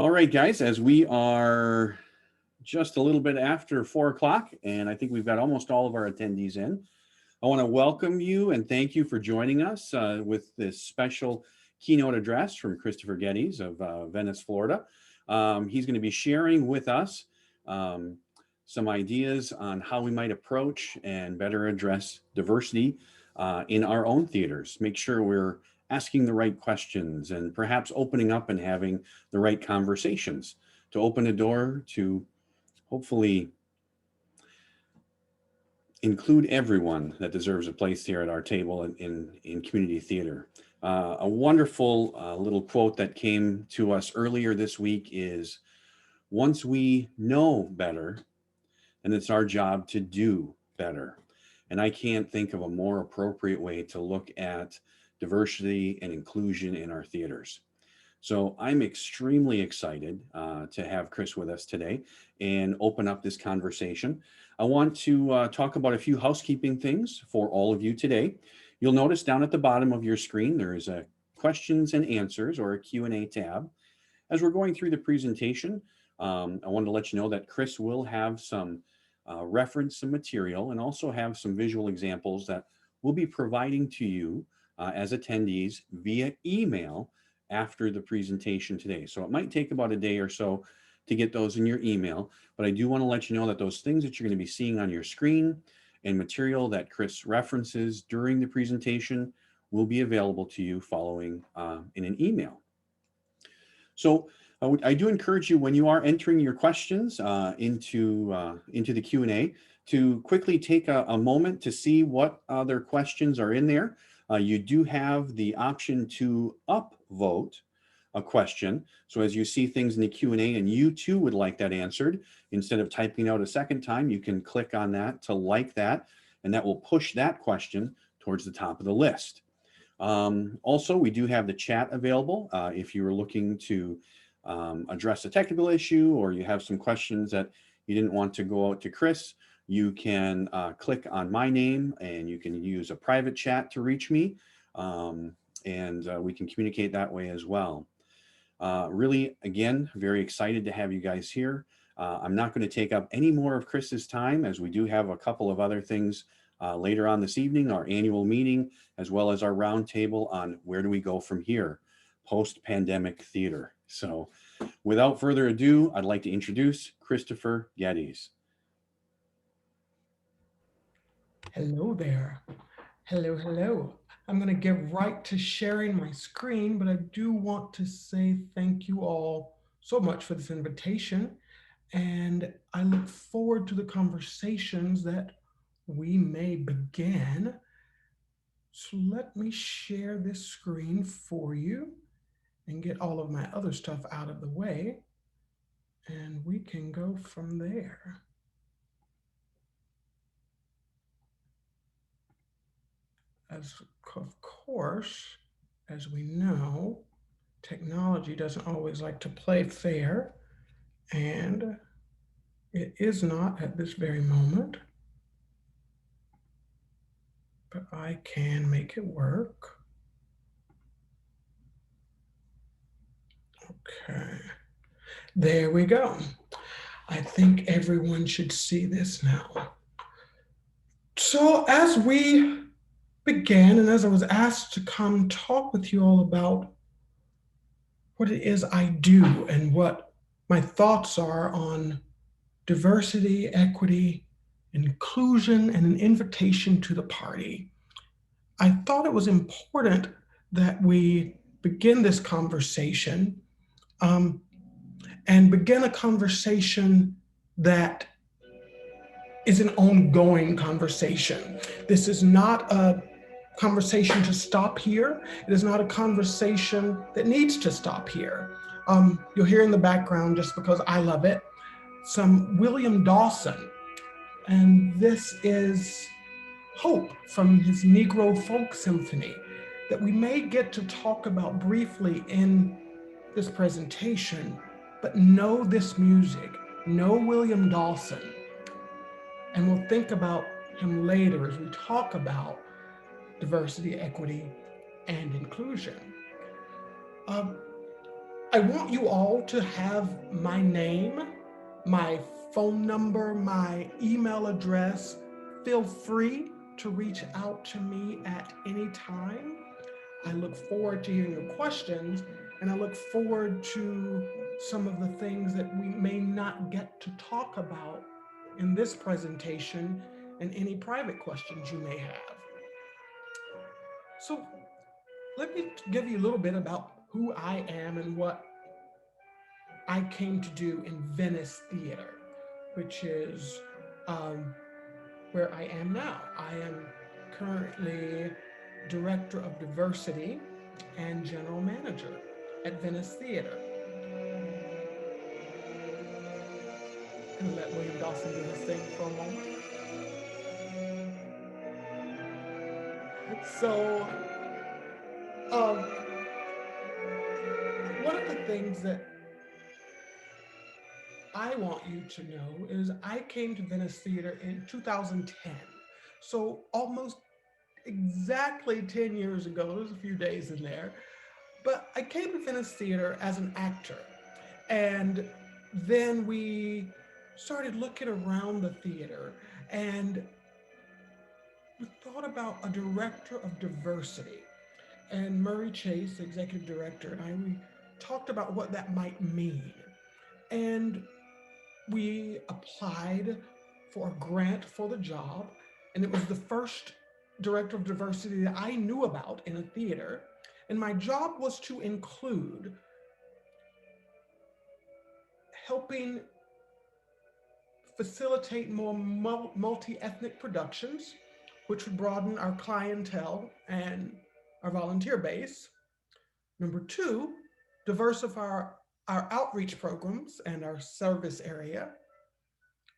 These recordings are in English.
All right, guys, as we are just a little bit after 4 o'clock, and I think we've got almost all of our attendees in, I want to welcome you and thank you for joining us with this special keynote address from Kristofer Geddie of Venice, Florida. He's going to be sharing with us some ideas on how we might approach and better address diversity in our own theaters. Make sure we're asking the right questions and perhaps opening up and having the right conversations to open a door to hopefully include everyone that deserves a place here at our table in community theater. A wonderful little quote that came to us earlier this week is, once we know better, and it's our job to do better. And I can't think of a more appropriate way to look at diversity and inclusion in our theaters. So I'm extremely excited to have Kris with us today and open up this conversation. I want to talk about a few housekeeping things for all of you today. You'll notice down at the bottom of your screen, there is a questions and answers or a Q&A tab. As we're going through the presentation, I wanted to let you know that Kris will have some reference some material and also have some visual examples that we'll be providing to you as attendees via email after the presentation today. So it might take about a day or so to get those in your email, but I do want to let you know that those things that you're going to be seeing on your screen and material that Kris references during the presentation will be available to you following in an email. So I do encourage you, when you are entering your questions into the Q&A, to quickly take a moment to see what other questions are in there. You do have the option to upvote a question. So as you see things in the Q&A and you too would like that answered, instead of typing out a second time, you can click on that to like that, and that will push that question towards the top of the list. Also, we do have the chat available if you were looking to address a technical issue or you have some questions that you didn't want to go out to Kris. You can click on my name and you can use a private chat to reach me, and we can communicate that way as well. Really, again, very excited to have you guys here. I'm not going to take up any more of Kris's time, as we do have a couple of other things later on this evening, our annual meeting, as well as our roundtable on where do we go from here, post-pandemic theater. So without further ado, I'd like to introduce Kristofer Geddie. Hello there. Hello, hello. I'm going to get right to sharing my screen, but I do want to say thank you all so much for this invitation. And I look forward to the conversations that we may begin. So let me share this screen for you and get all of my other stuff out of the way, and we can go from there. Of course, as we know, technology doesn't always like to play fair, and it is not at this very moment, but I can make it work. Okay, there we go. I think everyone should see this now. So as we began, and as I was asked to come talk with you all about what it is I do and what my thoughts are on diversity, equity, inclusion, and an invitation to the party, I thought it was important that we begin this conversation and begin a conversation that is an ongoing conversation. This is not a conversation to stop here. It is not a conversation that needs to stop here. You'll hear in the background, just because I love it, some William Dawson. And this is Hope from his Negro Folk Symphony that we may get to talk about briefly in this presentation, but know this music, know William Dawson, and we'll think about him later as we talk about diversity, equity, and inclusion. I want you all to have my name, my phone number, my email address. Feel free to reach out to me at any time. I look forward to hearing your questions, and I look forward to some of the things that we may not get to talk about in this presentation and any private questions you may have. So let me give you a little bit about who I am and what I came to do in Venice Theatre, which is where I am now. I am currently Director of Diversity and General Manager at Venice Theatre. I'm gonna let William Dawson do his thing for a moment. So, one of the things that I want you to know is I came to Venice Theatre in 2010. So almost exactly 10 years ago, there's a few days in there, but I came to Venice Theatre as an actor. And then we started looking around the theater and we thought about a director of diversity. And Murray Chase, the executive director, and we talked about what that might mean. And we applied for a grant for the job, and it was the first director of diversity that I knew about in a theater. And my job was to include helping facilitate more multi-ethnic productions, which would broaden our clientele and our volunteer base. Number two, diversify our outreach programs and our service area.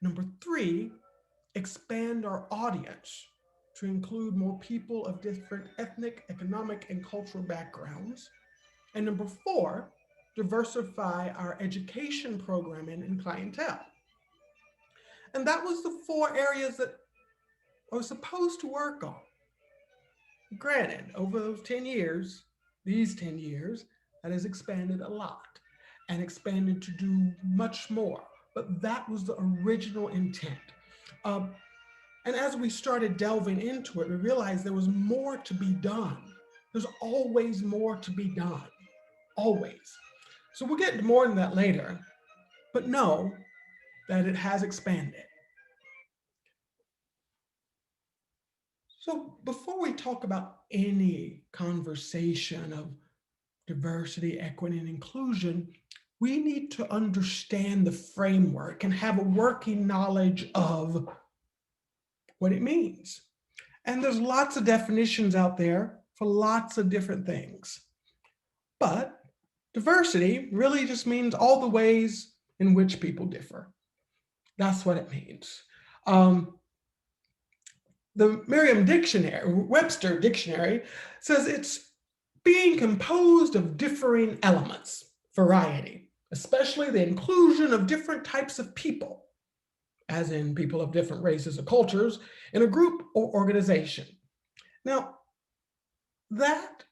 Number three, expand our audience to include more people of different ethnic, economic, and cultural backgrounds. And number four, diversify our education programming and clientele. And that was the four areas that I was supposed to work on. Granted, over those 10 years, these 10 years, that has expanded a lot and expanded to do much more. But that was the original intent. And as we started delving into it, we realized there was more to be done. There's always more to be done, always. So we'll get more into that later, but know that it has expanded. So before we talk about any conversation of diversity, equity, and inclusion, we need to understand the framework and have a working knowledge of what it means. And there's lots of definitions out there for lots of different things. But diversity really just means all the ways in which people differ. That's what it means. The Webster Dictionary says it's being composed of differing elements, variety, especially the inclusion of different types of people, as in people of different races or cultures, in a group or organization. Now, that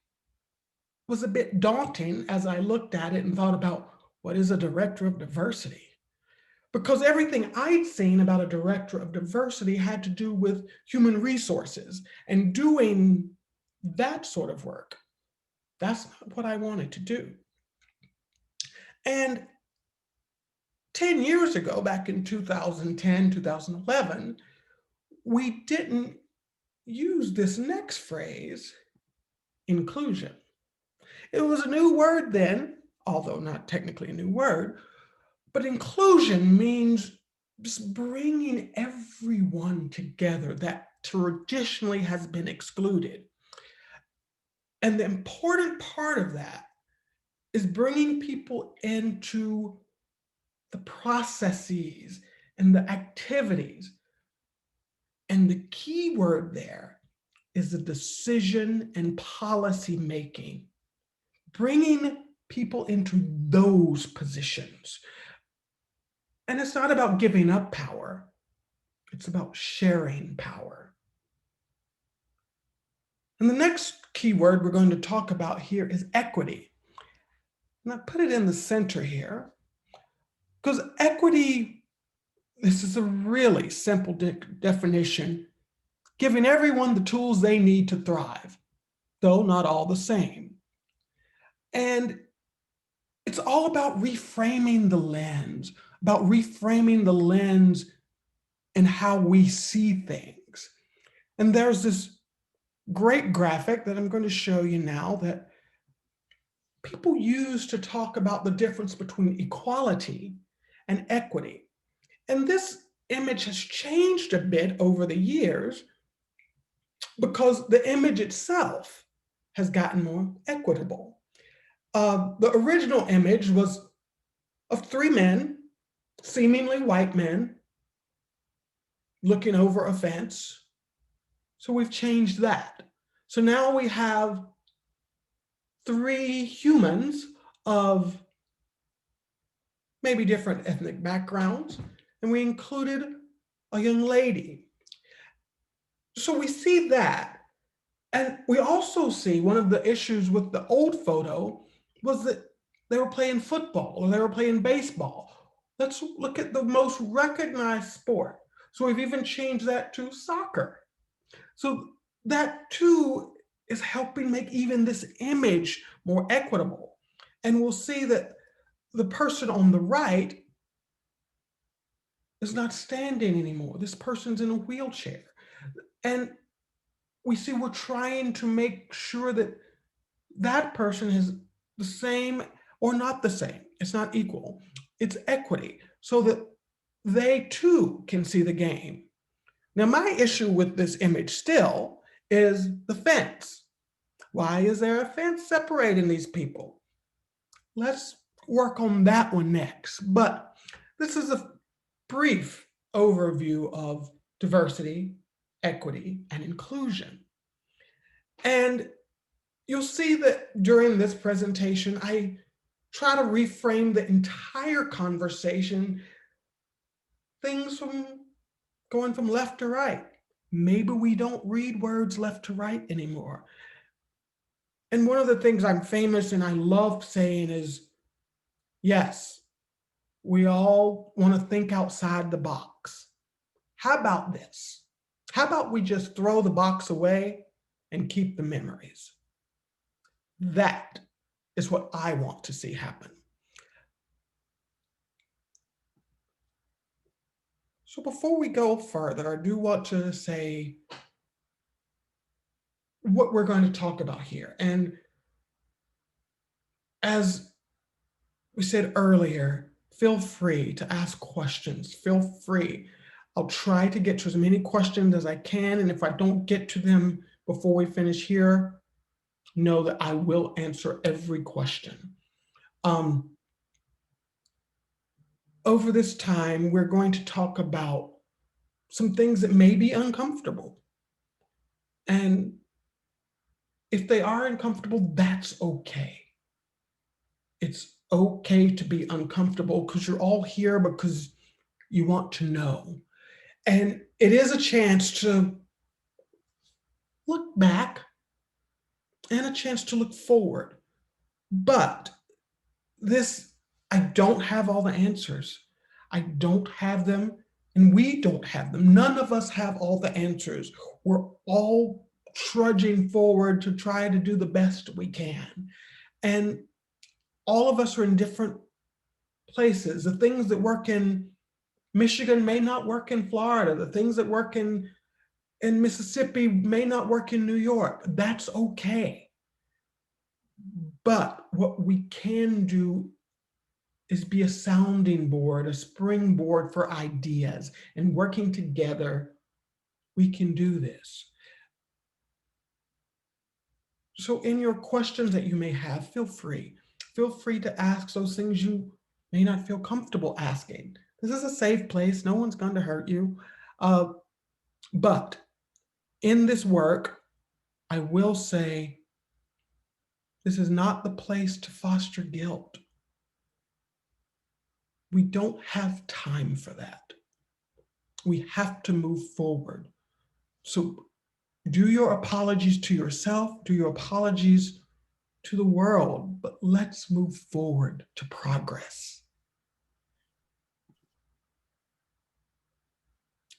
was a bit daunting as I looked at it and thought about what is a director of diversity? Because everything I'd seen about a director of diversity had to do with human resources and doing that sort of work. That's not what I wanted to do. And 10 years ago, back in 2010, 2011, we didn't use this next phrase, inclusion. It was a new word then, although not technically a new word, but inclusion means just bringing everyone together that traditionally has been excluded. And the important part of that is bringing people into the processes and the activities. And the key word there is the decision and policy making, bringing people into those positions. And it's not about giving up power. It's about sharing power. And the next key word we're going to talk about here is equity. And I put it in the center here because equity, this is a really simple definition, giving everyone the tools they need to thrive, though not all the same. And it's all about reframing the lens and how we see things. And there's this great graphic that I'm going to show you now that people use to talk about the difference between equality and equity. And this image has changed a bit over the years because the image itself has gotten more equitable. The original image was of three men, seemingly white men, looking over a fence. So we've changed that. So now we have three humans of maybe different ethnic backgrounds, and we included a young lady. So we see that. And we also see one of the issues with the old photo was that they were playing football or they were playing baseball. Let's look at the most recognized sport. So we've even changed that to soccer. So that too is helping make even this image more equitable. And we'll see that the person on the right is not standing anymore. This person's in a wheelchair. And we see we're trying to make sure that that person is the same or not the same. It's not equal. It's equity so that they too can see the game. Now, my issue with this image still is the fence. Why is there a fence separating these people? Let's work on that one next. But this is a brief overview of diversity, equity, and inclusion. And you'll see that during this presentation, I try to reframe the entire conversation, things from going from left to right. Maybe we don't read words left to right anymore. And one of the things I'm famous and I love saying is, yes, we all want to think outside the box. How about this? How about we just throw the box away and keep the memories? That is what I want to see happen. So before we go further, I do want to say what we're going to talk about here. And as we said earlier, feel free to ask questions. Feel free. I'll try to get to as many questions as I can. And if I don't get to them before we finish here, know that I will answer every question. Over this time, we're going to talk about some things that may be uncomfortable. And if they are uncomfortable, that's okay. It's okay to be uncomfortable because you're all here because you want to know. And it is a chance to look back and a chance to look forward. But this, I don't have all the answers. I don't have them, and we don't have them. None of us have all the answers. We're all trudging forward to try to do the best we can. And all of us are in different places. The things that work in Michigan may not work in Florida. The things that work in Mississippi may not work in New York. That's okay. But what we can do is be a sounding board, a springboard for ideas, and working together, we can do this. So in your questions that you may have, feel free to ask those things you may not feel comfortable asking. This is a safe place. No one's going to hurt you. But in this work, I will say, this is not the place to foster guilt. We don't have time for that. We have to move forward. So do your apologies to yourself, do your apologies to the world, but let's move forward to progress.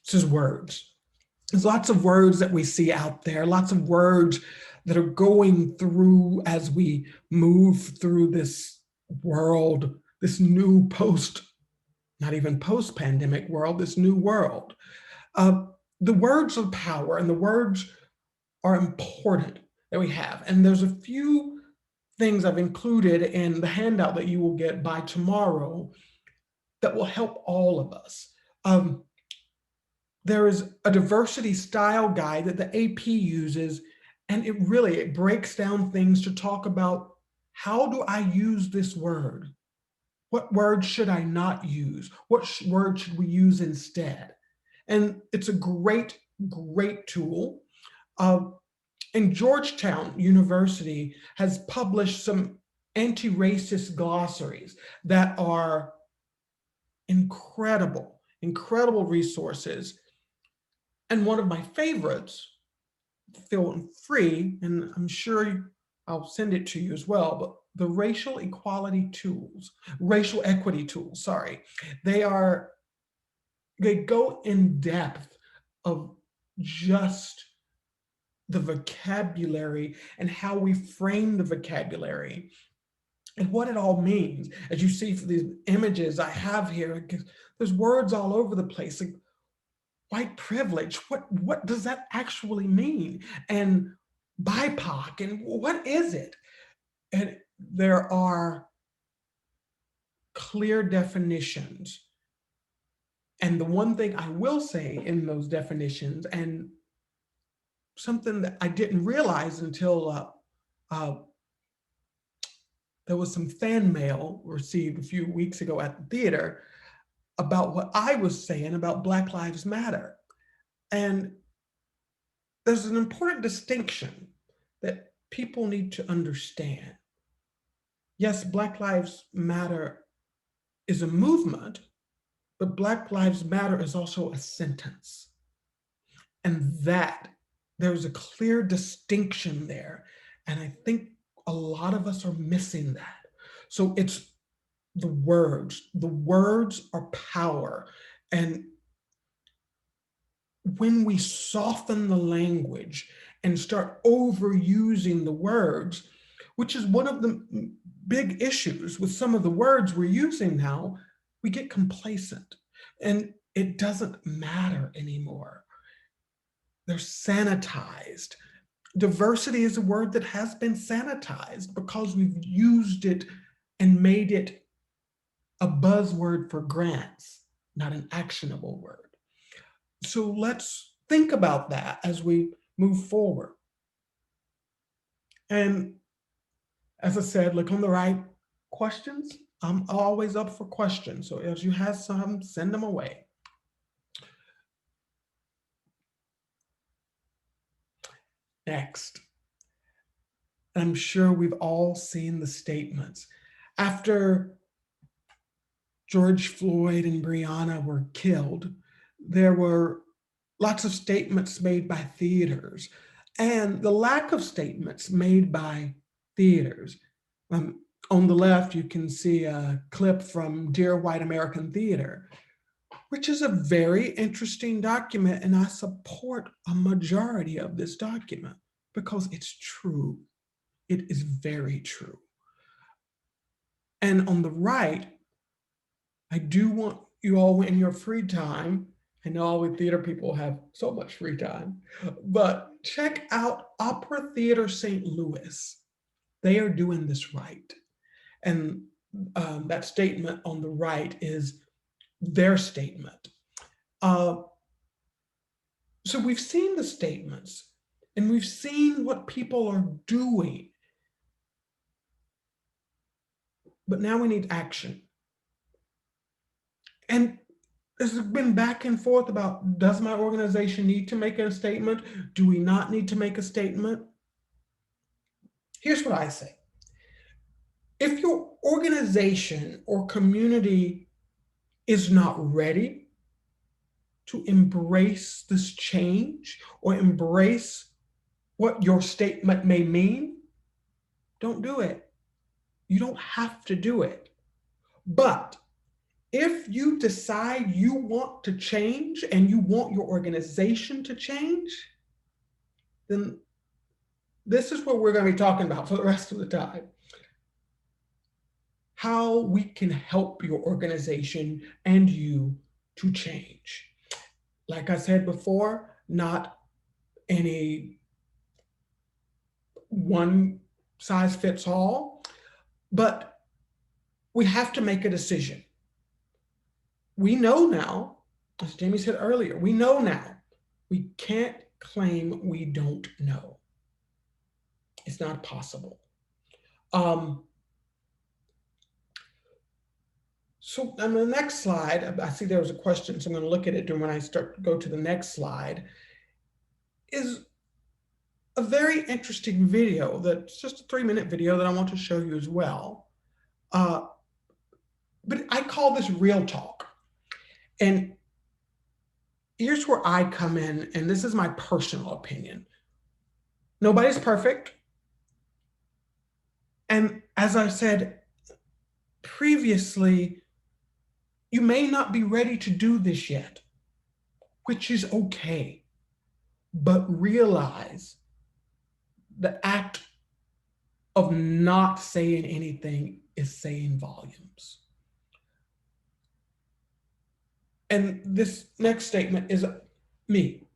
This is words. There's lots of words that we see out there, lots of words that are going through as we move through this world, this new not even post-pandemic world, this new world. The words are power, and the words are important that we have. And there's a few things I've included in the handout that you will get by tomorrow that will help all of us. There is a diversity style guide that the AP uses, and it breaks down things to talk about, how do I use this word? What word should I not use? What word should we use instead? And it's a great, great tool. And Georgetown University has published some anti-racist glossaries that are incredible, incredible resources. And one of my favorites, feel free, and I'm sure I'll send it to you as well, but the racial equity tools, sorry. They go in depth of just the vocabulary and how we frame the vocabulary and what it all means. As you see for these images I have here, there's words all over the place. Like white privilege, what does that actually mean? And BIPOC, and what is it? And there are clear definitions. And the one thing I will say in those definitions, and something that I didn't realize until there was some fan mail received a few weeks ago at the theater about what I was saying about Black Lives Matter. And there's an important distinction that people need to understand. Yes, Black Lives Matter is a movement, but Black Lives Matter is also a sentence. And that there's a clear distinction there. And I think a lot of us are missing that. So it's the words. The words are power. And when we soften the language and start overusing the words, which is one of the big issues with some of the words we're using now, we get complacent and it doesn't matter anymore. They're sanitized. Diversity is a word that has been sanitized because we've used it and made it a buzzword for grants, not an actionable word. So let's think about that as we move forward. And as I said, look on the right, questions. I'm always up for questions. So if you have some, send them away. Next, I'm sure we've all seen the statements. After George Floyd and Breonna were killed, there were lots of statements made by theaters, and the lack of statements made by theaters. On the left, you can see a clip from Dear White American Theater, which is a very interesting document, and I support a majority of this document because it's true. It is very true. And on the right, I do want you all in your free time, I know all we theater people have so much free time, but check out Opera Theater St. Louis. They are doing this right. And that statement on the right is their statement. So we've seen the statements and we've seen what people are doing, but now we need action. And there's been back and forth about, does my organization need to make a statement? Do we not need to make a statement? Here's what I say. If your organization or community is not ready to embrace this change or embrace what your statement may mean, don't do it. You don't have to do it. But if you decide you want to change and you want your organization to change, then this is what we're going to be talking about for the rest of the time. How we can help your organization and you to change. Like I said before, not any one size fits all, but we have to make a decision. We know now, as Jamie said earlier, we know now, we can't claim we don't know. It's not possible. So on the next slide, I see there was a question, so I'm going to look at it when I go to the next slide, is a very interesting video that's just a 3-minute video that I want to show you as well. But I call this real talk. And here's where I come in, and this is my personal opinion. Nobody's perfect. And as I said previously, you may not be ready to do this yet, which is okay. But realize the act of not saying anything is saying volumes. And this next statement is me.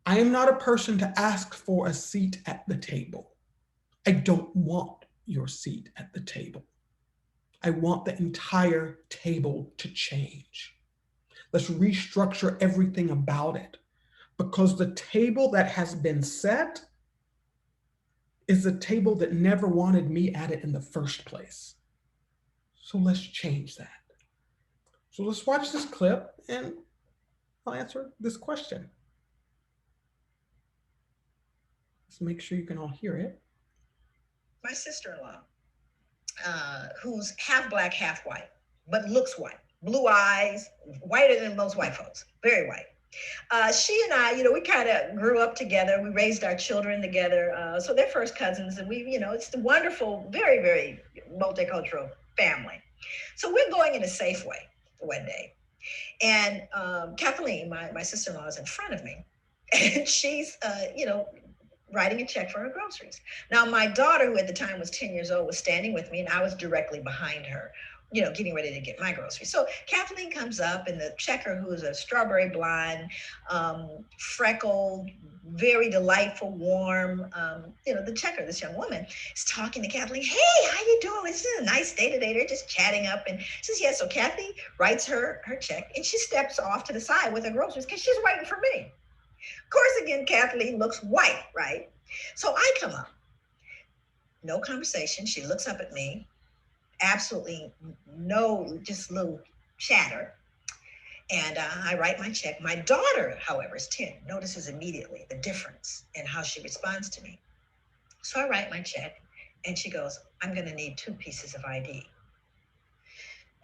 I am not a person to ask for a seat at the table. I don't want your seat at the table. I want the entire table to change. Let's restructure everything about it, because the table that has been set is a table that never wanted me at it in the first place. So let's change that. So let's watch this clip and I'll answer this question. Let's make sure you can all hear it. My sister-in-law, who's half black, half white, but looks white, blue eyes, whiter than most white folks, very white. She and I, we kind of grew up together. We raised our children together. So they're first cousins, and it's a wonderful, very, very multicultural family. So we're going in a Safeway one day, and Kathleen, my sister-in-law, is in front of me, and she's, writing a check for her groceries. Now, my daughter, who at the time was 10 years old, was standing with me, and I was directly behind her, getting ready to get my groceries. So Kathleen comes up, and the checker, who is a strawberry blonde, freckled, very delightful, warm, the checker, this young woman, is talking to Kathleen. Hey, how you doing? This is a nice day today. They're just chatting up. And she says, yeah. So Kathy writes her check, and she steps off to the side with her groceries because she's waiting for me. Of course, again, Kathleen looks white, right? So I come up. No conversation. She looks up at me. Absolutely no, just little chatter. And I write my check. My daughter, however, is 10, notices immediately the difference in how she responds to me. So I write my check, and she goes, I'm going to need 2 pieces of ID.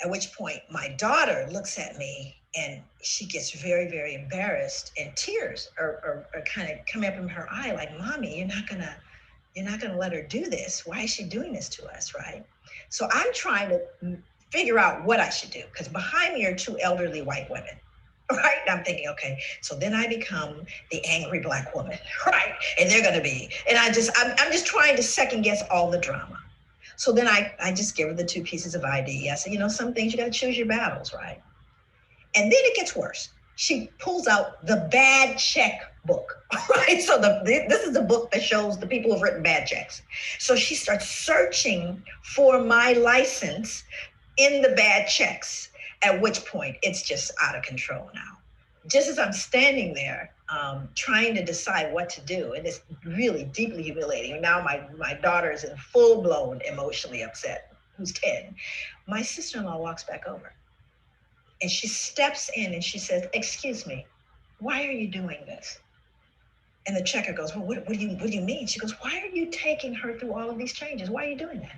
At which point my daughter looks at me, and she gets very, very embarrassed, and tears are kind of coming up in her eye, like, Mommy, you're not gonna let her do this. Why is she doing this to us, right? So I'm trying to figure out what I should do, because behind me are 2 elderly white women, right? And I'm thinking, okay, so then I become the angry black woman, right? And they're gonna be, and I'm just trying to second guess all the drama. So then I just give her the 2 pieces of ID. I said, some things you gotta choose your battles, right? And then it gets worse. She pulls out the bad check book, right? So this is the book that shows the people who've written bad checks. So she starts searching for my license in the bad checks, at which point it's just out of control now. Just as I'm standing there, trying to decide what to do, and it's really deeply humiliating. Now my daughter is in full-blown emotionally upset, who's 10. My sister-in-law walks back over. And she steps in and she says, excuse me, why are you doing this? And the checker goes, well, what do you mean? She goes, why are you taking her through all of these changes? Why are you doing that?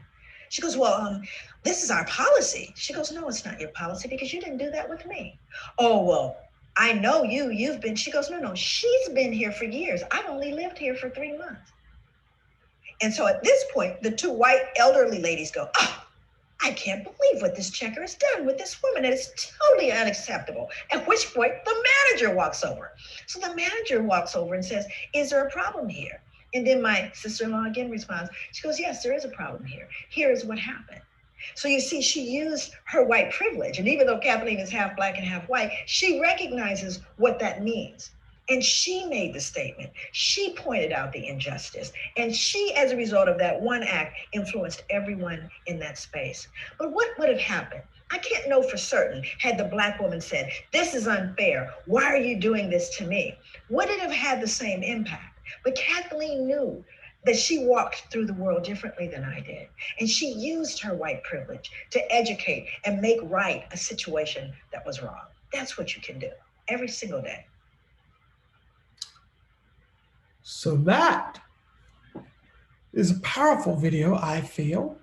She goes, well, this is our policy. She goes, no, it's not your policy because you didn't do that with me. Oh, well, I know you've been, she goes, no, she's been here for years. I've only lived here for 3 months. And so at this point, the two white elderly ladies go, oh, I can't believe what this checker has done with this woman. It is totally unacceptable. At which point the manager walks over. So the manager walks over and says, is there a problem here? And then my sister-in-law again responds. She goes, yes, there is a problem here. Here is what happened. So you see, she used her white privilege. And even though Kathleen is half black and half white, she recognizes what that means. And she made the statement. She pointed out the injustice. And she, as a result of that one act, influenced everyone in that space. But what would have happened? I can't know for certain had the black woman said, this is unfair. Why are you doing this to me? Would it have had the same impact? But Kathleen knew that she walked through the world differently than I did. And she used her white privilege to educate and make right a situation that was wrong. That's what you can do every single day. So that is a powerful video, I feel,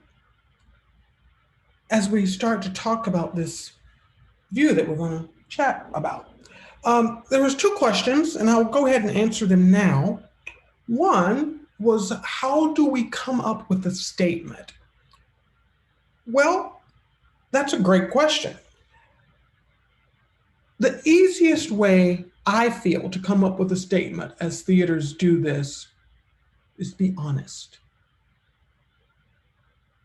as we start to talk about this view that we're going to chat about. There was two questions, and I'll go ahead and answer them now. One was, how do we come up with a statement? Well, that's a great question. The easiest way I feel to come up with a statement, as theaters do this, is be honest.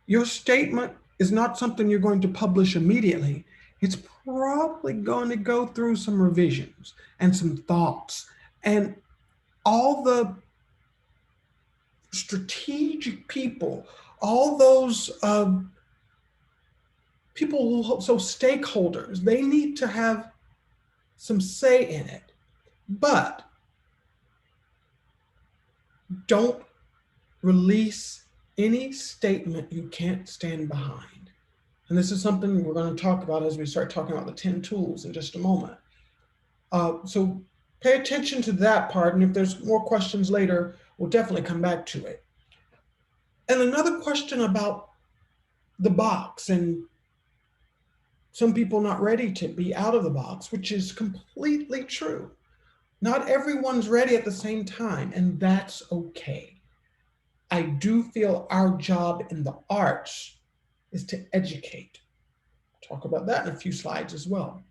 Your statement is not something you're going to publish immediately. It's probably going to go through some revisions and some thoughts, and all the strategic people, all those people, so stakeholders, they need to have some say in it. But don't release any statement you can't stand behind. And this is something we're going to talk about as we start talking about the 10 tools in just a moment. So pay attention to that part. And if there's more questions later, we'll definitely come back to it. And another question about the box, and some people not ready to be out of the box, which is completely true. Not everyone's ready at the same time, and that's okay. I do feel our job in the arts is to educate. I'll talk about that in a few slides as well.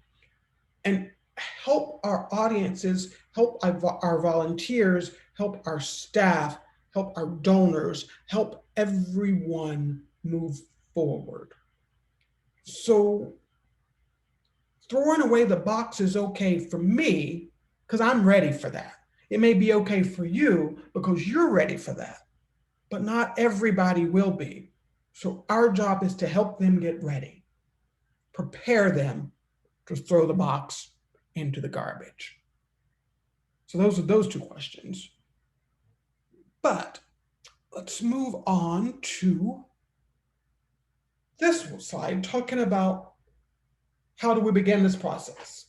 And help our audiences, help our volunteers, help our staff, help our donors, help everyone move forward. So throwing away the box is okay for me because I'm ready for that. It may be okay for you because you're ready for that, but not everybody will be. So our job is to help them get ready, prepare them to throw the box into the garbage. So those are those two questions. But let's move on to this slide, talking about how do we begin this process.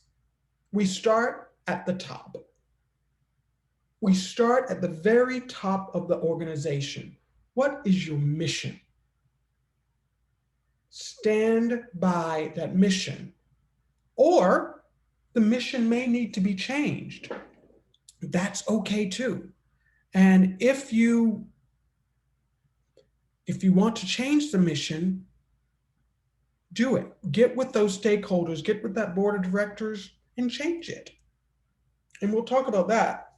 We start at the top. We start at the very top of the organization. What is your mission? Stand by that mission. Or the mission may need to be changed. That's okay too. And if you want to change the mission, do it. Get with those stakeholders, get with that board of directors and change it. And we'll talk about that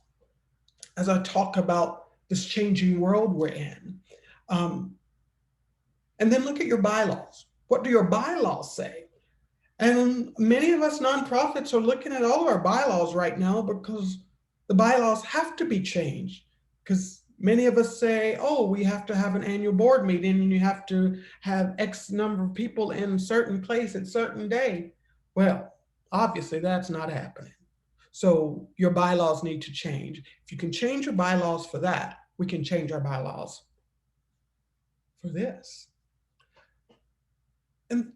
as I talk about this changing world we're in. And then look at your bylaws. What do your bylaws say? And many of us nonprofits are looking at all of our bylaws right now because the bylaws have to be changed. Because many of us say, oh, we have to have an annual board meeting and you have to have X number of people in a certain place at a certain day. Well, obviously that's not happening. So your bylaws need to change. If you can change your bylaws for that, we can change our bylaws for this. And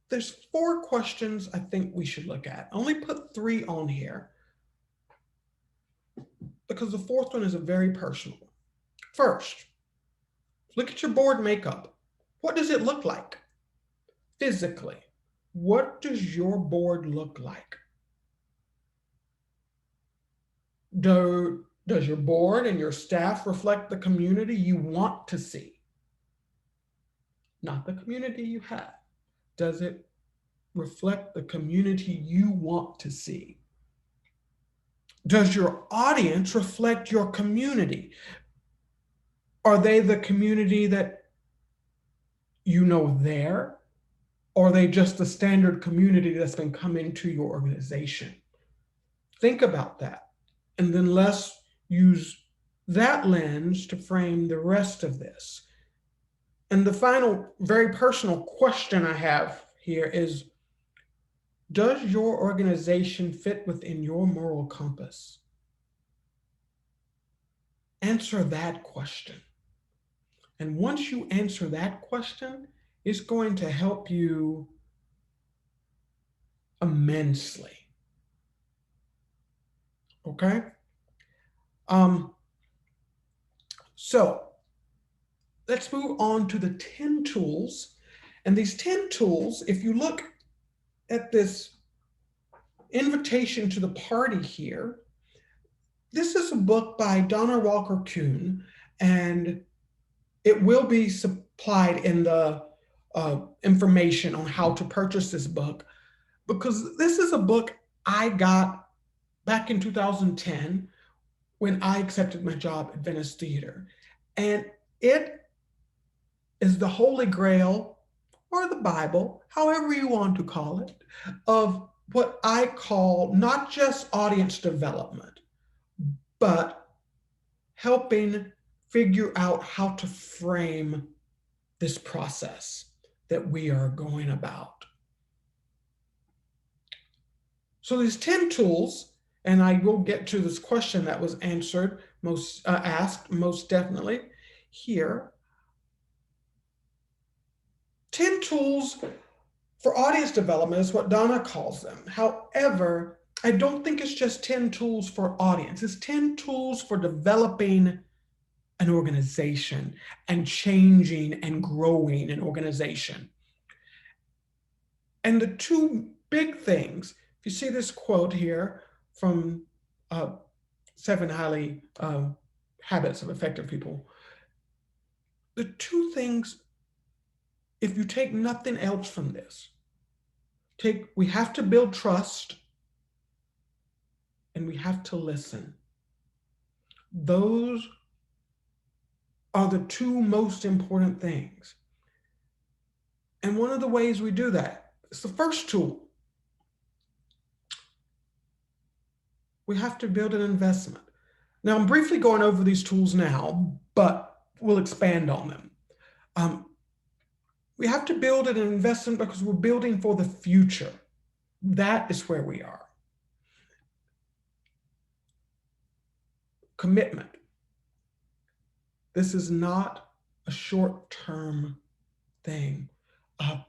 there's 4 questions I think we should look at. I only put 3 on here because the 4th one is a very personal. First, look at your board makeup. What does it look like physically? What does your board look like? Do Does your board and your staff reflect the community you want to see? Not the community you have. Does it reflect the community you want to see? Does your audience reflect your community? Are they the community that you know there? Or are they just the standard community that's been coming to your organization? Think about that. And then let's use that lens to frame the rest of this. And the final, very personal question I have here is, does your organization fit within your moral compass? Answer that question. And once you answer that question, it's going to help you immensely. Okay? So let's move on to the 10 tools. And these 10 tools, if you look at this invitation to the party here, this is a book by Donna Walker-Kuhn, and it will be supplied in the information on how to purchase this book, because this is a book I got back in 2010 when I accepted my job at Venice Theatre. And it is the Holy Grail, or the Bible, however you want to call it, of what I call not just audience development, but helping figure out how to frame this process that we are going about. So these 10 tools, and I will get to this question that was asked most definitely here. 10 tools for audience development is what Donna calls them. However, I don't think it's just 10 tools for audience. It's 10 tools for developing an organization and changing and growing an organization. And the two big things, if you see this quote here from 7 Highly Habits of Effective People, the two things, if you take nothing else from this, we have to build trust and we have to listen. Those are the two most important things. And one of the ways we do that is the first tool. We have to build an investment. Now, I'm briefly going over these tools now, but we'll expand on them. We have to build an investment because we're building for the future. That is where we are. Commitment. This is not a short-term thing.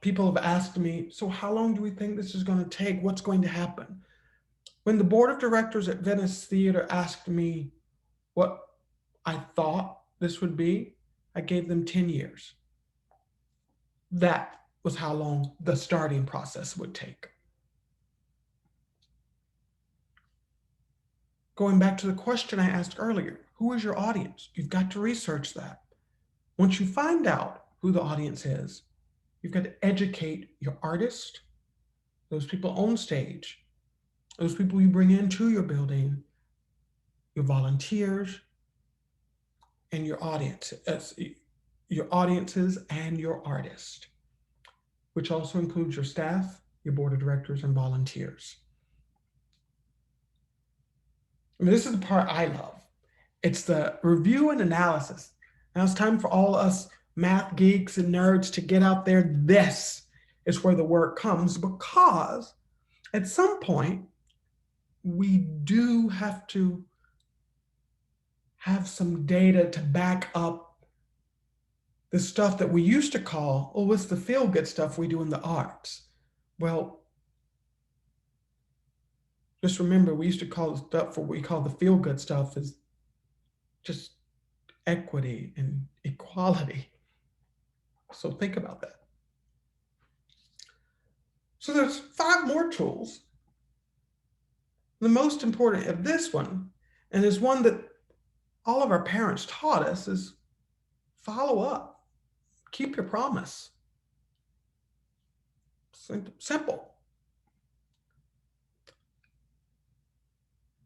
People have asked me, so how long do we think this is going to take? What's going to happen? When the board of directors at Venice Theatre asked me what I thought this would be, I gave them 10 years. That was how long the starting process would take. Going back to the question I asked earlier, who is your audience? You've got to research that. Once you find out who the audience is, you've got to educate your artist, those people on stage, those people you bring into your building, your volunteers, and your audiences and your artist, which also includes your staff, your board of directors, and volunteers. I mean, this is the part I love. It's the review and analysis. Now it's time for all us math geeks and nerds to get out there. This is where the work comes, because at some point, we do have to have some data to back up the stuff that we used to call, oh, what's the feel-good stuff we do in the arts? Well, just remember, we used to call the stuff, what we call the feel-good stuff, is just equity and equality. So think about that. So there's 5 more tools. The most important of this one, and is one that all of our parents taught us is follow up, keep your promise. Simple.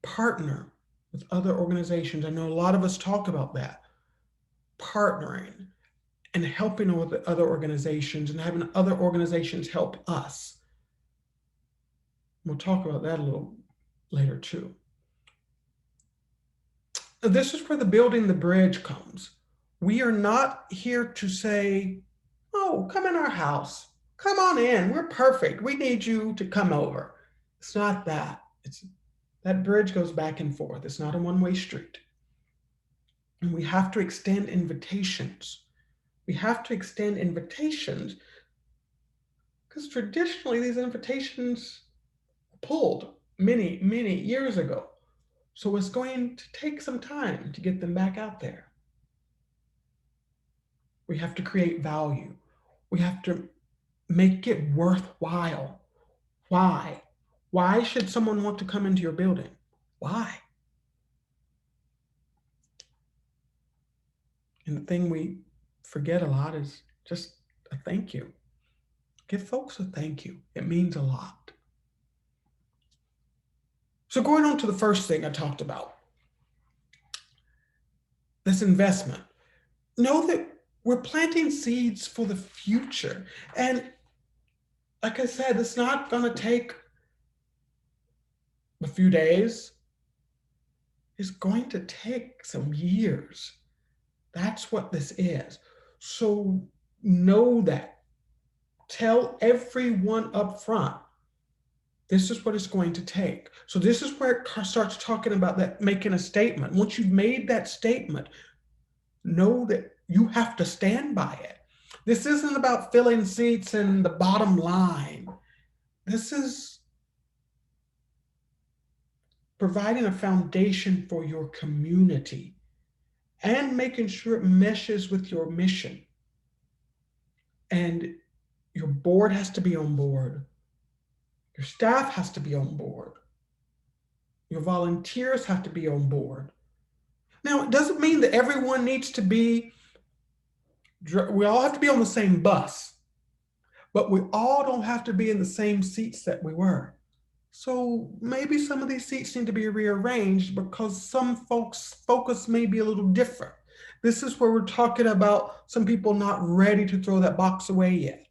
Partner with other organizations. I know a lot of us talk about that. Partnering and helping with other organizations and having other organizations help us. We'll talk about that a little later too. This is where the building the bridge comes. We are not here to say, oh, come in our house. Come on in. We're perfect. We need you to come over. It's not that. That bridge goes back and forth. It's not a one-way street. And we have to extend invitations. We have to extend invitations because traditionally these invitations pulled many, many years ago. So it's going to take some time to get them back out there. We have to create value. We have to make it worthwhile. Why? Why should someone want to come into your building? Why? And the thing we forget a lot is just a thank you. Give folks a thank you. It means a lot. So going on to the first thing I talked about, this investment. Know that we're planting seeds for the future. And like I said, it's not going to take a few days. It's going to take some years. That's what this is. So know that. Tell everyone up front, this is what it's going to take. So this is where it starts talking about that, making a statement. Once you've made that statement, know that you have to stand by it. This isn't about filling seats and the bottom line. This is providing a foundation for your community and making sure it meshes with your mission. And your board has to be on board. Your staff has to be on board. Your volunteers have to be on board. Now, it doesn't mean that everyone needs to be, we all have to be on the same bus, but we all don't have to be in the same seats that we were. So maybe some of these seats need to be rearranged because some folks' focus may be a little different. This is where we're talking about some people not ready to throw that box away yet.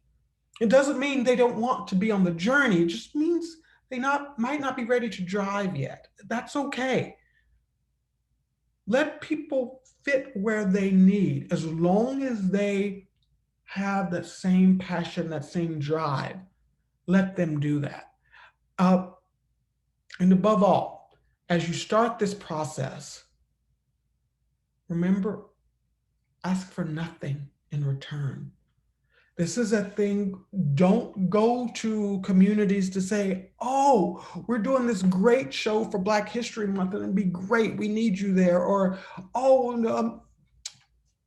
It doesn't mean they don't want to be on the journey. It just means they might not be ready to drive yet. That's okay. Let people fit where they need as long as they have that same passion, that same drive. Let them do that. And above all, as you start this process, remember, ask for nothing in return. This is a thing, don't go to communities to say, oh, we're doing this great show for Black History Month and it'd be great, we need you there. Or, oh,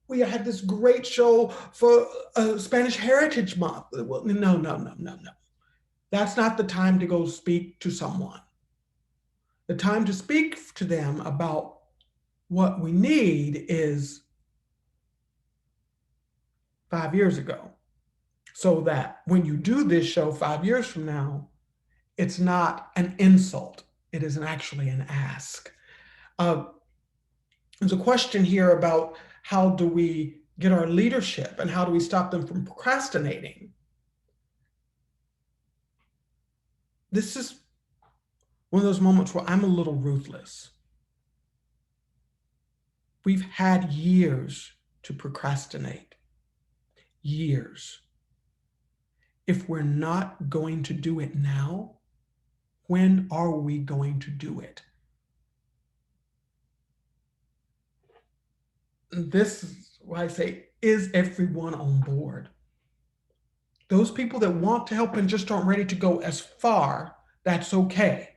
we had this great show for Spanish Heritage Month. Well, no. That's not the time to go speak to someone. The time to speak to them about what we need is 5 years ago. So that when you do this show 5 years from now, it's not an insult. It is actually an ask. There's a question here about how do we get our leadership and how do we stop them from procrastinating? This is one of those moments where I'm a little ruthless. We've had years to procrastinate. Years. If we're not going to do it now, when are we going to do it? This is why I say, is everyone on board? Those people that want to help and just aren't ready to go as far, that's okay.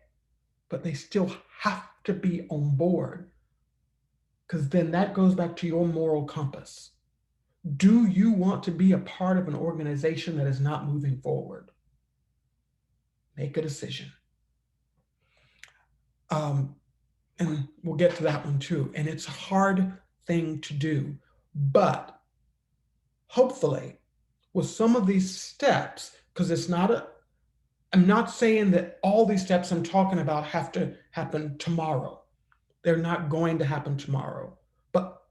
But they still have to be on board, because then that goes back to your moral compass. Do you want to be a part of an organization that is not moving forward? Make a decision. and we'll get to that one too. And it's a hard thing to do, but hopefully with some of these steps, because I'm not saying that all these steps I'm talking about have to happen tomorrow. They're not going to happen tomorrow, but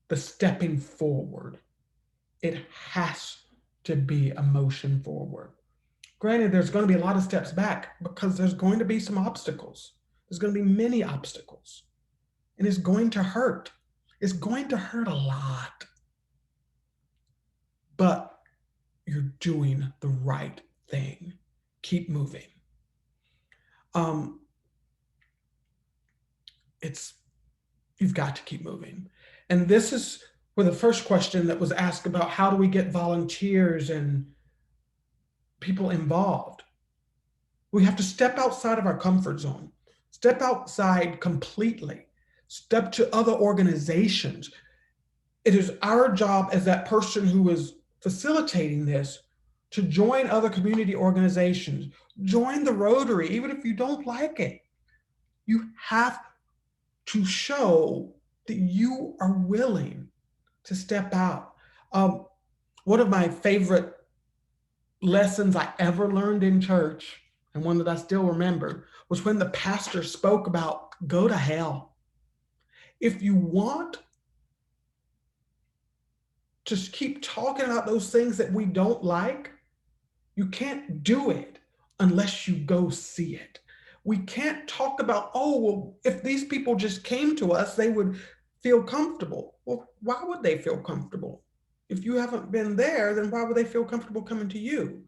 the stepping forward, it has to be a motion forward. Granted, there's going to be a lot of steps back because there's going to be some obstacles. There's going to be many obstacles, and it's going to hurt. It's going to hurt a lot, but you're doing the right thing. Keep moving. You've got to keep moving. And this is where the first question that was asked about how do we get volunteers and people involved. We have to step outside of our comfort zone, step outside completely, step to other organizations. It is our job as that person who is facilitating this to join other community organizations, join the Rotary, even if you don't like it. You have to show that you are willing to step out. One of my favorite lessons I ever learned in church, and one that I still remember, was when the pastor spoke about go to hell. If you want to keep talking about those things that we don't like, you can't do it unless you go see it. We can't talk about, oh, well, if these people just came to us, they would feel comfortable. Well, why would they feel comfortable? If you haven't been there, then why would they feel comfortable coming to you?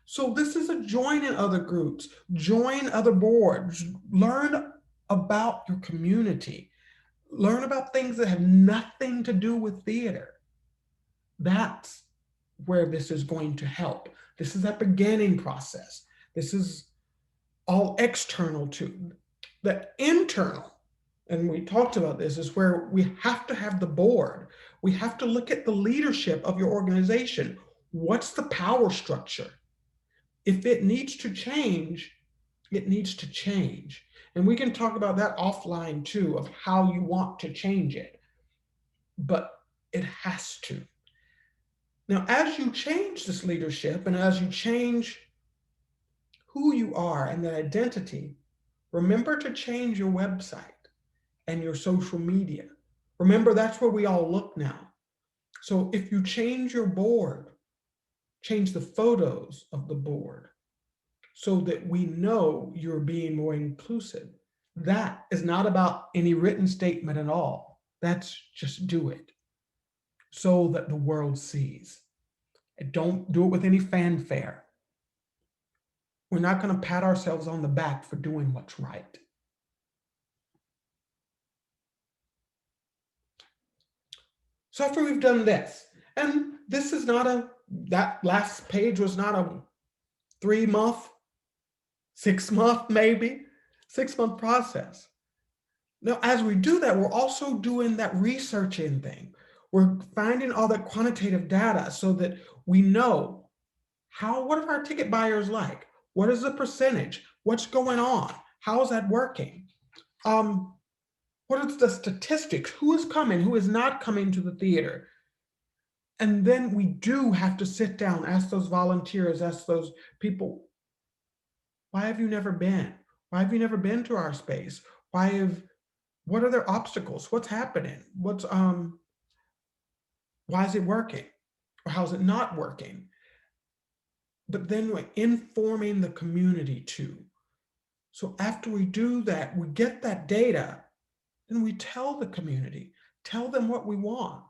So this is a join in other groups, join other boards, learn about your community, learn about things that have nothing to do with theater. That's where this is going to help. This is that beginning process. This is all external to the internal. And we talked about this, is where we have to have the board. We have to look at the leadership of your organization. What's the power structure? If it needs to change, it needs to change. And we can talk about that offline too, of how you want to change it. But it has to. Now, as you change this leadership and as you change who you are and that identity, remember to change your website and your social media. Remember, that's where we all look now. So if you change your board, change the photos of the board so that we know you're being more inclusive. That is not about any written statement at all. That's just do it so that the world sees. And don't do it with any fanfare. We're not going to pat ourselves on the back for doing what's right. So after we've done this, and this is not that last page was not a 3-month, 6-month, maybe 6-month process. Now, as we do that, we're also doing that researching thing. We're finding all that quantitative data so that we know what are our ticket buyers like? What is the percentage? What's going on? How is that working? What are the statistics? Who is coming? Who is not coming to the theater? And then we do have to sit down, ask those volunteers, ask those people, why have you never been? Why have you never been to our space? What are their obstacles? What's happening? Why is it working? Or how's it not working? But then we're informing the community too. So after we do that, we get that data, then we tell the community, tell them what we want.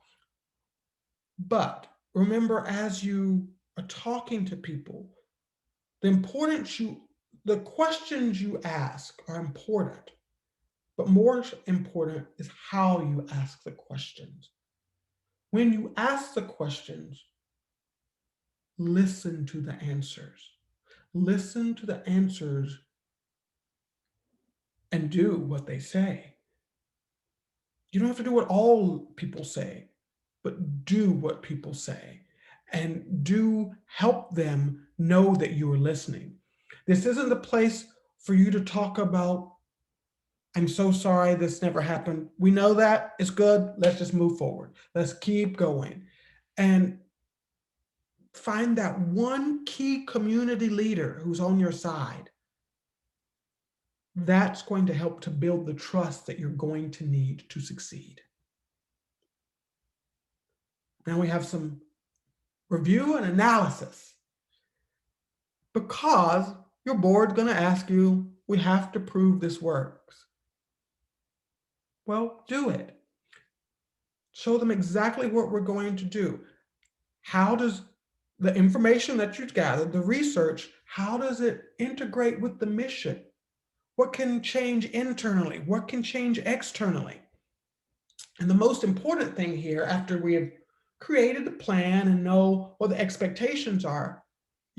But remember, as you are talking to people, the questions you ask are important, but more important is how you ask the questions. When you ask the questions, listen to the answers. Listen to the answers and do what they say. You don't have to do what all people say, but do what people say and do help them know that you are listening. This isn't the place for you to talk about I'm so sorry this never happened. We know that. It's good. Let's just move forward. Let's keep going. And find that one key community leader who's on your side. That's going to help to build the trust that you're going to need to succeed. Now we have some review and analysis. Because your board's going to ask you, we have to prove this works. Well, do it. Show them exactly what we're going to do. How does the information that you've gathered, the research, how does it integrate with the mission? What can change internally? What can change externally? And the most important thing here, after we have created the plan and know what the expectations are,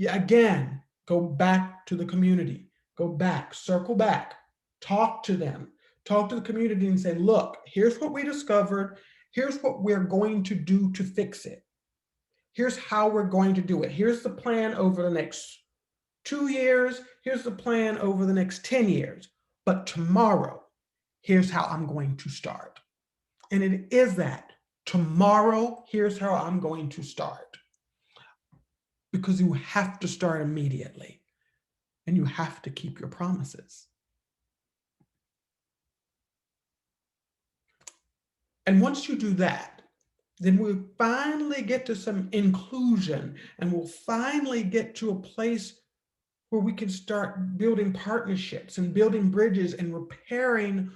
again, go back to the community, go back, circle back, talk to them, talk to the community and say, look, here's what we discovered. Here's what we're going to do to fix it. Here's how we're going to do it. Here's the plan over the next 2 years. Here's the plan over the next 10 years. But tomorrow, here's how I'm going to start. And it is that. Tomorrow, here's how I'm going to start. Because you have to start immediately. And you have to keep your promises. And once you do that, then we'll finally get to some inclusion, and we'll finally get to a place where we can start building partnerships and building bridges and repairing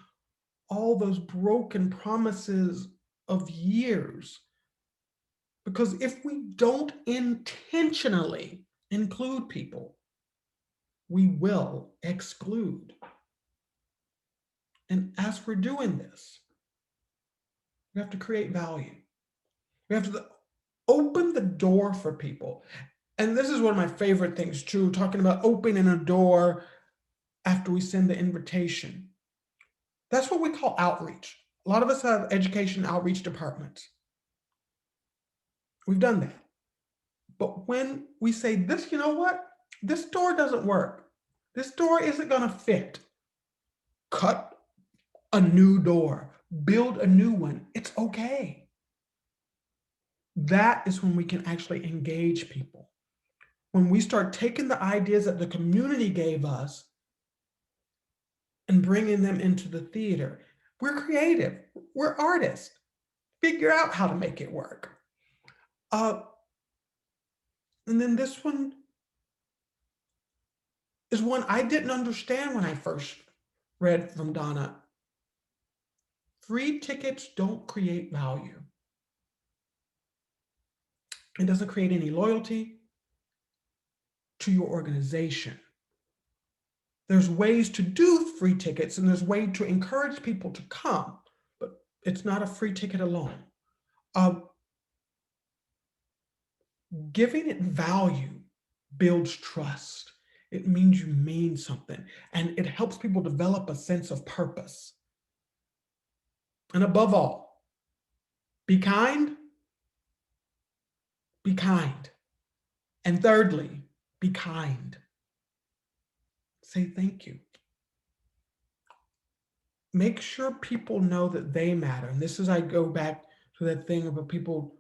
all those broken promises of years. Because if we don't intentionally include people, we will exclude. And as we're doing this, we have to create value. We have to open the door for people. And this is one of my favorite things too, talking about opening a door after we send the invitation. That's what we call outreach. A lot of us have education outreach departments. We've done that. But when we say this, you know what? This door doesn't work. This door isn't going to fit. Cut a new door, build a new one. It's okay. That is when we can actually engage people. When we start taking the ideas that the community gave us and bringing them into the theater. We're creative. We're artists. Figure out how to make it work. And then this one is one I didn't understand when I first read from Donna. Free tickets don't create value. It doesn't create any loyalty to your organization. There's ways to do free tickets and there's ways to encourage people to come, but it's not a free ticket alone. Giving it value builds trust. It means you mean something, and it helps people develop a sense of purpose. And above all, be kind. Be kind. And thirdly, be kind. Say thank you. Make sure people know that they matter. And this is, I go back to that thing about people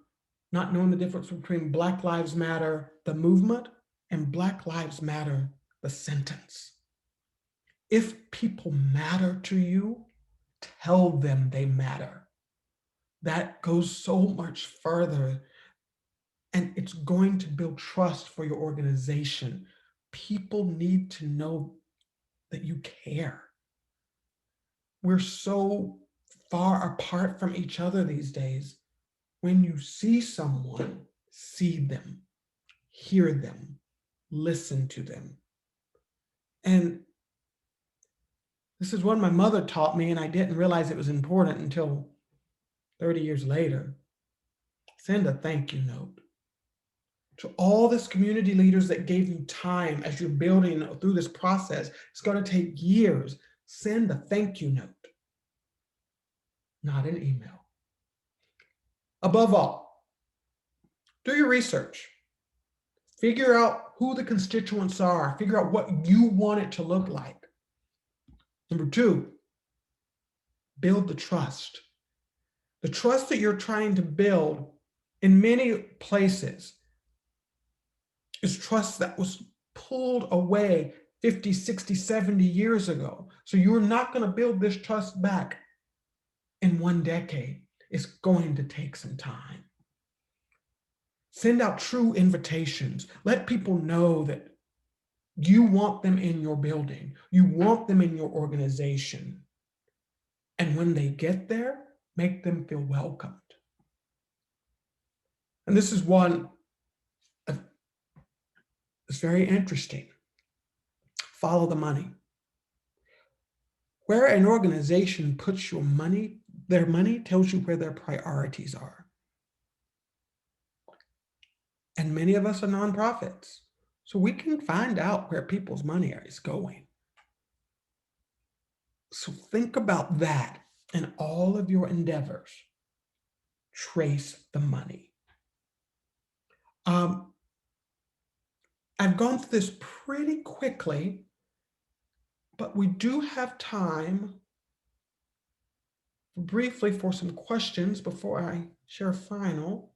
not knowing the difference between Black Lives Matter, the movement, and Black Lives Matter, the sentence. If people matter to you, tell them they matter. That goes so much further, and it's going to build trust for your organization. People need to know that you care. We're so far apart from each other these days. When you see someone, see them, hear them, listen to them. And this is what my mother taught me, and I didn't realize it was important until 30 years later. Send a thank you note to all this community leaders that gave you time as you're building through this process. It's going to take years. Send a thank you note, not an email. Above all, do your research. Figure out who the constituents are. Figure out what you want it to look like. Number two, build the trust. The trust that you're trying to build in many places is trust that was pulled away 50, 60, 70 years ago. So you're not going to build this trust back in 1 decade. It's going to take some time. Send out true invitations. Let people know that you want them in your building. You want them in your organization. And when they get there, make them feel welcomed. And this is one that's very interesting. Follow the money. Where an organization puts your money, their money tells you where their priorities are. And many of us are nonprofits, so we can find out where people's money is going. So think about that in all of your endeavors. Trace the money. I've gone through this pretty quickly, but we do have time briefly for some questions before I share final.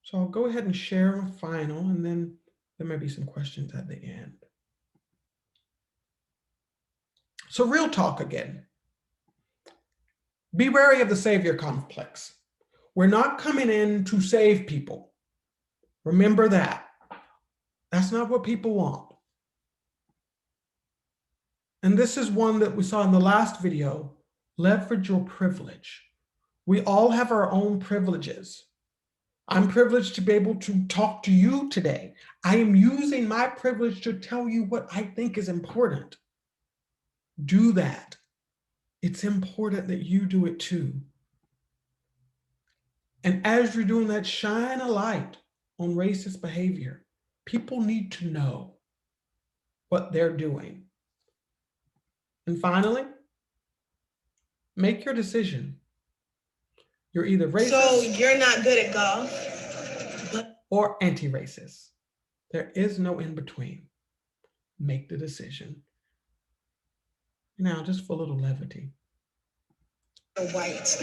So I'll go ahead and share a final, and then there may be some questions at the end. So real talk again. Be wary of the savior complex. We're not coming in to save people. Remember that. That's not what people want. And this is one that we saw in the last video. Leverage your privilege. We all have our own privileges. I'm privileged to be able to talk to you today. I am using my privilege to tell you what I think is important. Do that. It's important that you do it too. And as you're doing that, shine a light on racist behavior. People need to know what they're doing. And finally, make your decision. You're either racist. So you're not good at golf? Or anti-racist. There is no in between. Make the decision. Now, just for a little levity. White.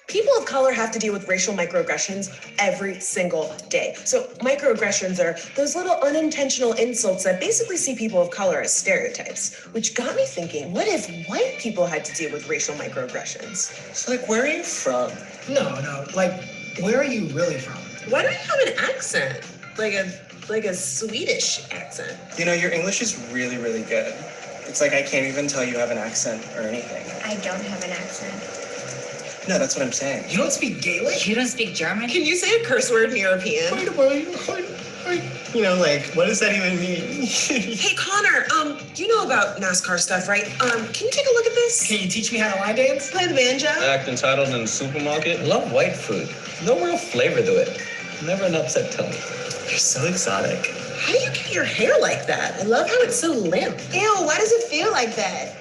People of color have to deal with racial microaggressions every single day. So microaggressions are those little unintentional insults that basically see people of color as stereotypes, which got me thinking, what if white people had to deal with racial microaggressions? So like, where are you from? No, like, where are you really from? Why do you have an accent? Like a Swedish accent. You know, your English is really, really good. It's like I can't even tell you have an accent or anything. I don't have an accent. No, that's what I'm saying. You don't speak Gaelic? You don't speak German? Can you say a curse word in European? You know, like, what does that even mean? Hey, Connor, you know about NASCAR stuff, right? Can you take a look at this? Can you teach me how to line dance? Play the banjo? Act entitled in the supermarket. I love white food. No real flavor to it. Never an upset tummy. You're so exotic. How do you get your hair like that? I love how it's so limp. Ew, why does it feel like that?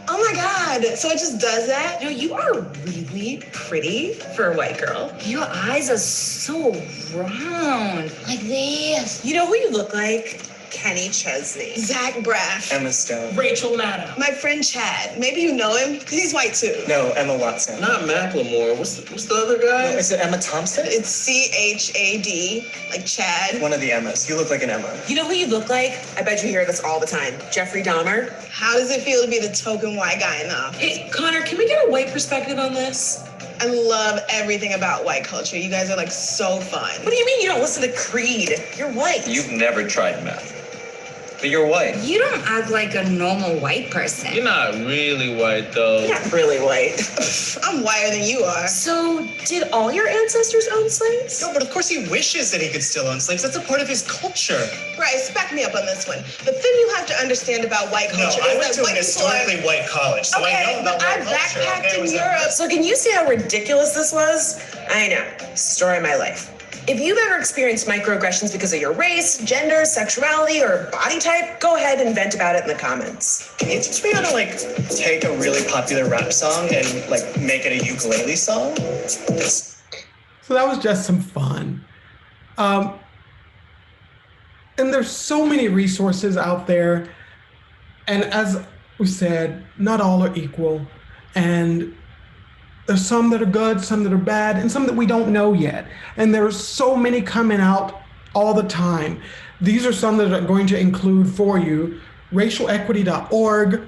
Oh my God, so it just does that? You know, you are really pretty for a white girl. Your eyes are so round, like this. You know who you look like? Kenny Chesney. Zach Braff. Emma Stone. Rachel Maddow. My friend Chad. Maybe you know him, because he's white too. No, Emma Watson. Not Macklemore. What's the other guy? No, is it Emma Thompson? It's CHAD, like Chad. One of the Emmas. You look like an Emma. You know who you look like? I bet you hear this all the time. Jeffrey Dahmer. How does it feel to be the token white guy in the office? Hey, Connor, can we get a white perspective on this? I love everything about white culture. You guys are like so fun. What do you mean you don't listen to Creed? You're white. You've never tried meth. But you're white. You don't act like a normal white person. You're not really white, though. You're not really white. I'm whiter than you are. So, did all your ancestors own slaves? No, but of course he wishes that he could still own slaves. That's a part of his culture. Bryce, back me up on this one. The thing you have to understand about white culture I is went that to white an historically white college, so I know about I white culture. backpacked Okay, in Europe. So can you see how ridiculous this was? I know. Story of my life. If you've ever experienced microaggressions because of your race, gender, sexuality, or body type, go ahead and vent about it in the comments. Can you teach me how to, like, take a really popular rap song and, like, make it a ukulele song? So that was just some fun. And there's so many resources out there. And as we said, not all are equal. And there's some that are good, some that are bad, and some that we don't know yet. And there's so many coming out all the time. These are some that are going to include for you racialequity.org.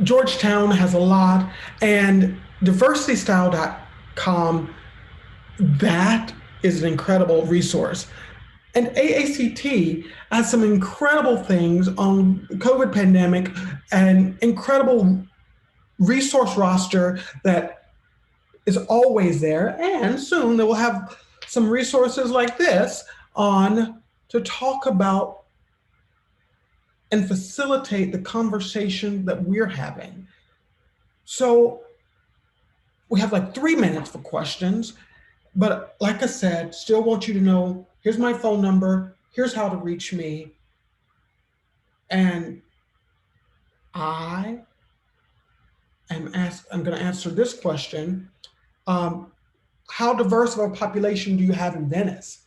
Georgetown has a lot, and diversitystyle.com. That is an incredible resource. And AACT has some incredible things on the COVID pandemic, and incredible resource roster that is always there. And soon they will have some resources like this on to talk about and facilitate the conversation that we're having. So we have like 3 minutes for questions, but like I said, still want you to know, here's my phone number, here's how to reach me. And I'm going to answer this question. How diverse of a population do you have in Venice?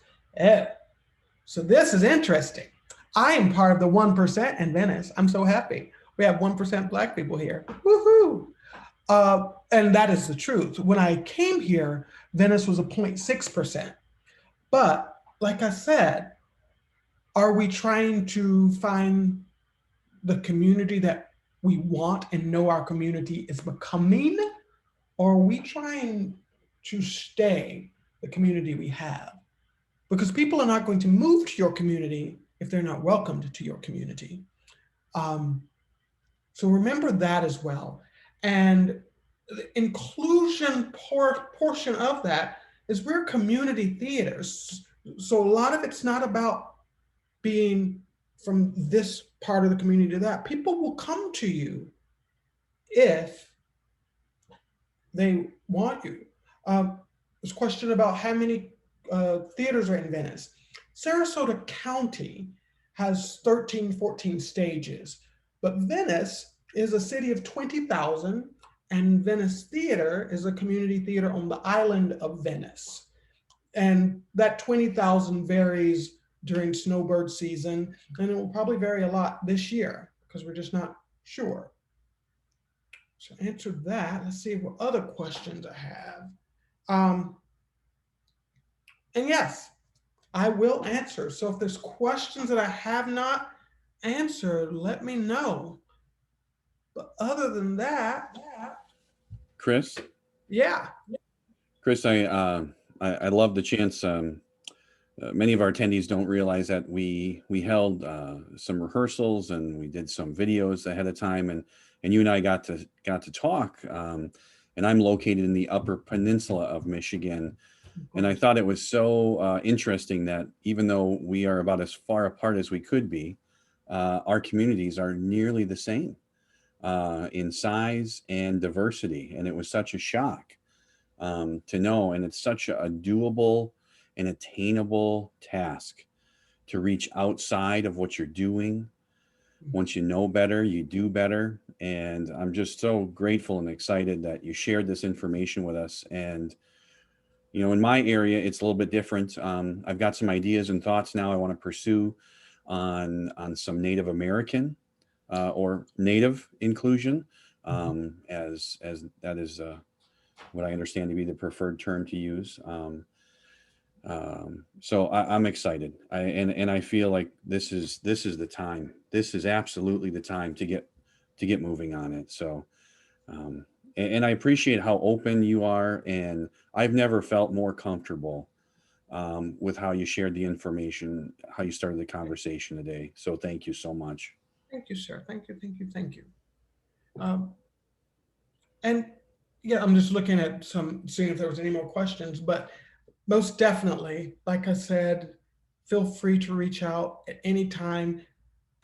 So this is interesting. I am part of the 1% in Venice. I'm so happy. We have 1% Black people here. Woohoo! And that is the truth. When I came here, Venice was a 0.6%. But like I said, are we trying to find the community that we want and know our community is becoming? Or are we trying to stay the community we have? Because people are not going to move to your community if they're not welcomed to your community. So remember that as well. And the inclusion portion of that is we're community theaters. So a lot of it's not about being from this part of the community to that. People will come to you if they want you. There's a question about how many theaters are in Venice. Sarasota County has 13, 14 stages, but Venice is a city of 20,000, and Venice Theatre is a community theater on the island of Venice. And that 20,000 varies during snowbird season, and it will probably vary a lot this year because we're just not sure. So answer that. Let's see what other questions I have. And yes, I will answer. So if there's questions that I have not answered, let me know. But other than that, Kris? Yeah. Kris, I love the chance. Many of our attendees don't realize that we held some rehearsals and we did some videos ahead of time, and you and I got to talk. And I'm located in the Upper Peninsula of Michigan. And I thought it was so interesting that even though we are about as far apart as we could be, our communities are nearly the same in size and diversity. And it was such a shock to know. And it's such a doable and attainable task to reach outside of what you're doing. Once you know better, you do better. And I'm just so grateful and excited that you shared this information with us. And you know, in my area, it's a little bit different. I've got some ideas and thoughts now I want to pursue on some Native American or Native inclusion, as that is what I understand to be the preferred term to use. So I'm excited, and I feel like this is the time. This is absolutely the time to get moving on it. So. And I appreciate how open you are, and I've never felt more comfortable with how you shared the information, how you started the conversation today. So thank you so much. Thank you, sir. Thank you, thank you, thank you. And yeah, I'm just looking at seeing if there was any more questions, but most definitely, like I said, feel free to reach out at any time.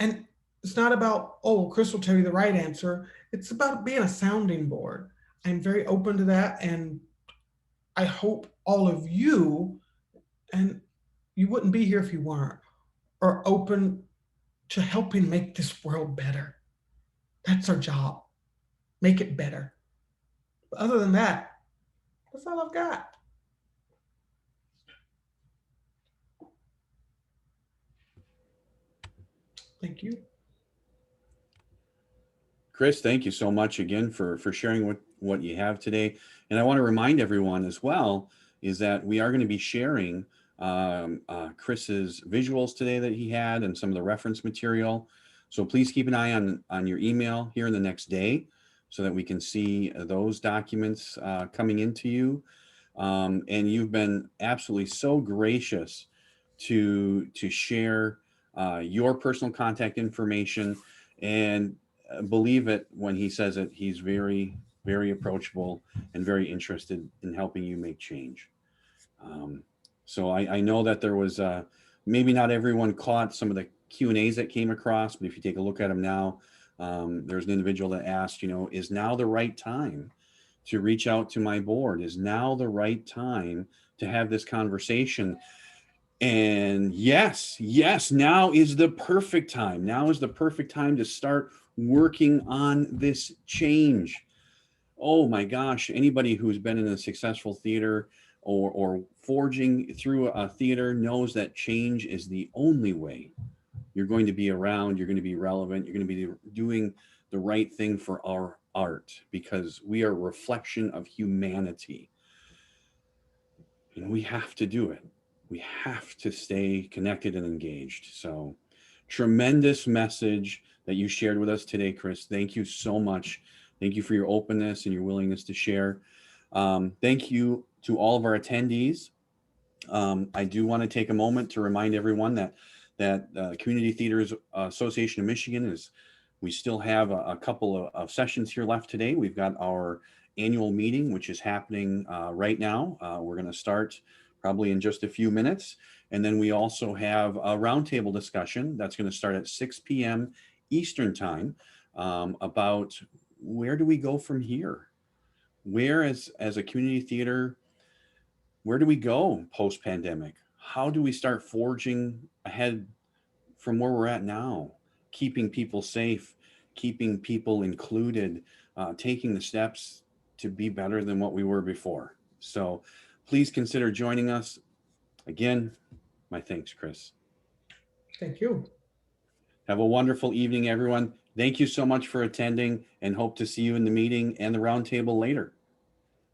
And it's not about, oh, Kris will tell you the right answer. It's about being a sounding board. I'm very open to that. And I hope all of you, and you wouldn't be here if you weren't, are open to helping make this world better. That's our job. Make it better. But other than that, that's all I've got. Kris, thank you so much again for sharing what you have today. And I want to remind everyone as well is that we are going to be sharing Kris's visuals today that he had and some of the reference material. So please keep an eye on your email here in the next day so that we can see those documents coming into you. And you've been absolutely so gracious to share your personal contact information, and believe it when he says it, he's very, very approachable and very interested in helping you make change. So I know that there was maybe not everyone caught some of the Q&As that came across, but if you take a look at them now, there's an individual that asked, is now the right time to reach out to my board? Is now the right time to have this conversation? And yes, now is the perfect time. Now is the perfect time to start working on this change. Oh my gosh, anybody who's been in a successful theater or forging through a theater knows that change is the only way you're going to be around, you're going to be relevant, you're going to be doing the right thing for our art, because we are a reflection of humanity. And we have to do it. We have to stay connected and engaged. So tremendous message that you shared with us today, Kris. Thank you so much. Thank you for your openness and your willingness to share. Thank you to all of our attendees. I do want to take a moment to remind everyone that Community Theaters Association of Michigan we still have a couple of sessions here left today. We've got our annual meeting, which is happening right now. We're going to start probably in just a few minutes. And then we also have a roundtable discussion that's going to start at 6 p.m. Eastern time about where do we go from here? Where as a community theater, where do we go post-pandemic? How do we start forging ahead from where we're at now? Keeping people safe, keeping people included, taking the steps to be better than what we were before. So please consider joining us. Again, my thanks, Kris. Thank you. Have a wonderful evening, everyone. Thank you so much for attending, and hope to see you in the meeting and the roundtable later.